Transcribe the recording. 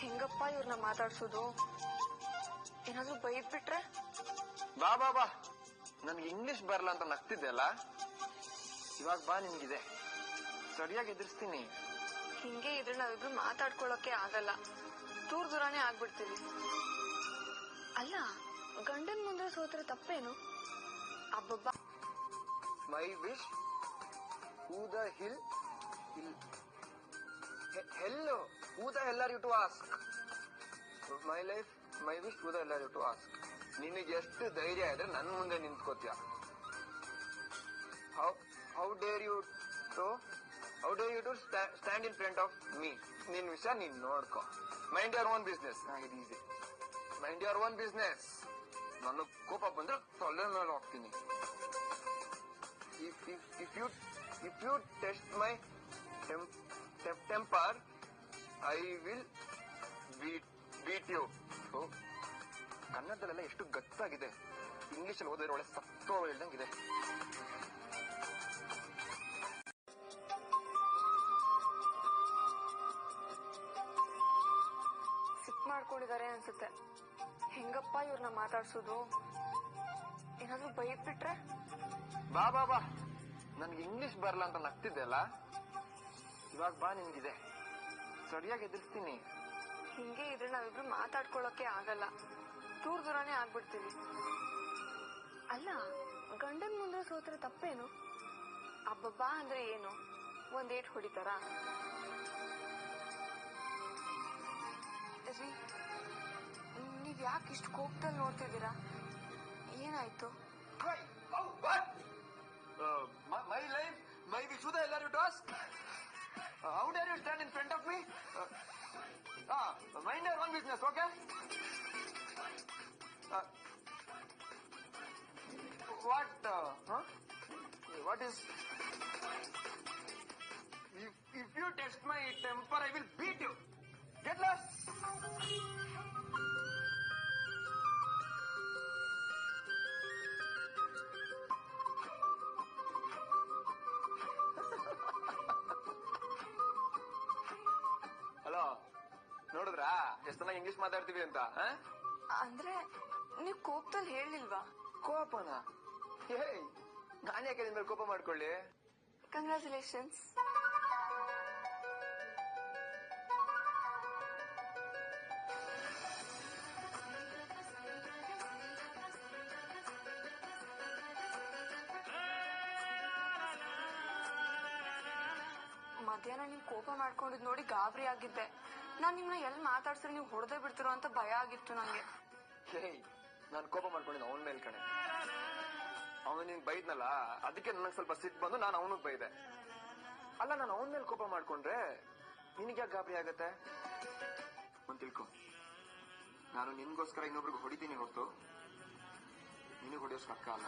ಹೆಂಗಪ್ಪ ಇವ್ರನ್ನ ಮಾತಾಡ್ಸೋದು? ಏನಾದ್ರೂ ಬೈದ್ ಬಿಟ್ರೆ? ಬಾ ಬಾ ಬಾ, ನನ್ಗೆ ಇಂಗ್ಲಿಷ್ ಬರಲ್ಲ ಅಂತ ನಗ್ತಿದ್ದೆ ಅಲ್ಲ, ಇವಾಗ ಬಾ, ನಿನ್ಗಿದೆ ಸರಿಯಾಗಿ ಎದುರಿಸ್ತೀನಿ. ಹಿಂಗೆ ಇದ್ರೆ ನಾವಿಬ್ರು ಮಾತಾಡ್ಕೊಳಕ್ಕೆ ಆಗಲ್ಲ, ದೂರ ದೂರಾನೇ ಆಗ್ಬಿಡ್ತೀವಿ. ಅಲ್ಲ, ಗಂಡನ್ ಮುಂದೆ ಸೋತ್ರೆ ತಪ್ಪೇನು? ಅಬ್ಬಬ್ಬ. My wish who the hill hell who the hell are you to ask? My life my wish who the hell are you to ask? ನಿನಗೆ ಎಷ್ಟು ಧೈರ್ಯ ಇದ್ರೆ ನನ್ ಮುಂದೆ ನಿಂತ್ಕೋತೀಯ? How dare you to stand in front of me? ನಿನ್ ವಿಷಯ ನೀನ್ ನೋಡ್ಕೊ. Mind your own business. ಇದು easy. Mind your own business. ನನ್ನ ಕೋಪ ಬಂದ್ರೆ ತೊಲೆ ಮೇಲೆ ಹೋಗ್ತೀನಿ. If you test my temper, I will beat you. ಕನ್ನಡದಲ್ಲೆಲ್ಲ ಎಷ್ಟು ಗತ್ತಾಗಿದೆ, ಇಂಗ್ಲಿಷಲ್ಲಿ ಓದಿದ್ರೆ ಒಳ್ಳೆ ಸತ್ತೋ ಹೇಳ್ದಂಗಿದೆ. ಸಿಕ್ ಮಾಡ್ಕೊಂಡಿದ್ದಾರೆ ಅನ್ಸುತ್ತೆ. ಹೆಂಗಪ್ಪ ಇವ್ರನ್ನ ಮಾತಾಡ್ಸೋದು? ಏನಾದ್ರೂ ಬೈದ್ ಬಿಟ್ರೆ? ಬಾ ಬಾ ಬಾ, ನನ್ಗೆ ಇಂಗ್ಲಿಷ್ ಬರಲ್ಲ ಅಂತ ನಗ್ತಿದ್ದೆ ಅಲ್ಲ, ಇವಾಗ ಬಾ, ನಿನ್ಗಿದೆ ಸರಿಯಾಗಿ ಎದುರಿಸ್ತೀನಿ. ಹಿಂಗೆ ಇದ್ರೆ ನಾವಿಬ್ರು ಮಾತಾಡ್ಕೊಳಕ್ಕೆ ಆಗಲ್ಲ, ದೂರ ದೂರಾನೇ ಆಗ್ಬಿಡ್ತೀವಿ. ಅಲ್ಲ, ಗಂಡನ್ ಮುಂದೆ ಸೋತ್ರೆ ತಪ್ಪೇನು? ಅಬ್ಬಬ್ಬಾ ಅಂದ್ರೆ ಏನು? ಒಂದೇಟ್ ಹೊಡಿತಾರ? ನೀವ್ ಯಾಕೆ ಇಷ್ಟು ಕೋಪದಲ್ಲಿ ನೋಡ್ತಿದ್ದೀರಾ? ಏನಾಯ್ತು? My life, my wish, who the hell are you to ask? How dare you stand in front of me? Mind your own business, okay? What is? If you test my temper, I will beat you. Get lost. Hello, ನೋಡಿದ್ರಾ ಎಷ್ಟು ಚೆನ್ನಾಗಿ English ಮಾತಾಡ್ತೀವಿ ಅಂತ? ಅಂದ್ರೆ ನೀವ್ ಕೋಪದಲ್ಲಿ ಹೇಳಿಲ್ವಾ? ಕೋಪನ? ನಾನ್ ಯಾಕೆ ನಿನ್ ಮೇಲೆ ಕೋಪ ಮಾಡ್ಕೊಳ್ಳಿ? ಕಂಗ್ರಾಚುಲೇಷನ್ಸ್. ಮಧ್ಯಾಹ್ನ ನೀವ್ ಕೋಪ ಮಾಡ್ಕೊಂಡಿದ್ ನೋಡಿ ಗಾಬರಿ ಆಗಿದ್ದೆ. ನಾನ್ ನಿಮ್ನ ಎಲ್ಲಿ ಮಾತಾಡ್ಸಿದ್ರೆ ನೀವು ಹೊಡೆದೇ ಬಿಡ್ತಿರೋ ಅಂತ ಭಯ ಆಗಿತ್ತು ನಂಗೆ. ನಾನ್ ಕೋಪ ಮಾಡ್ಕೊಂಡಿದ್ದೆ ಅವನ್ ಮೇಲ್ ಕಣೆ. ಅವನು ನಿನ್ ಬೈದ್ನಲ್ಲ, ಅದಕ್ಕೆ ನನಗ್ ಸ್ವಲ್ಪ ಸಿಟ್ಟು ಬಂದು ನಾನು ಅವನಿಗೆ ಬೈದೆ. ಅಲ್ಲ, ನಾನು ಅವನ ಮೇಲೆ ಕೋಪ ಮಾಡ್ಕೊಂಡ್ರೆ ನಿನಗೆ ಯಾಕೆ ಗಾಬರಿ ಆಗತ್ತೆ? ಒಂದ್ ತಿಳ್ಕೊ, ನಾನು ನಿನ್ಗೋಸ್ಕರ ಇನ್ನೊಬ್ರಿಗೆ ಹೊಡಿತೀನಿ ಹೊರತು ನಿನಗೆ ಹೊಡಿಯೋಷ್ಟು ಅಕ್ಕ ಅಲ್ಲ.